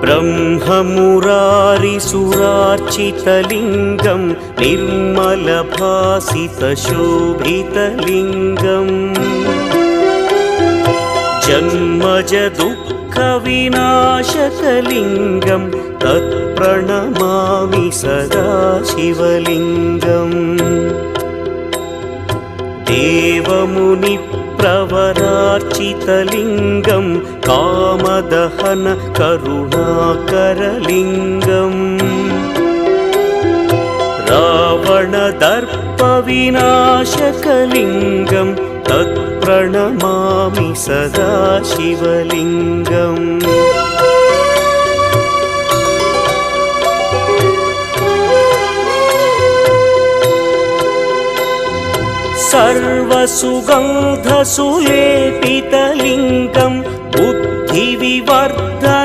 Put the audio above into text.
ब्रह्ममुरारिसुरार्चितलिङ्गं निर्मलभासितशोभितलिङ्गम् जन्मजदुःखविनाशकलिङ्गं तत्प्रणमामि सदा शिवलिङ्गम् देवमुनिप्रवरार्चितलिङ्गं कामदहन करुणाकरलिङ्गम् रावणदर्पविनाशकलिङ्गं तत्प्रणमामि सदा शिवलिङ्गम् सर्वसुगन्धसुलेपितलिङ्गं बुद्धिविवर्धनकरलिङ्गम्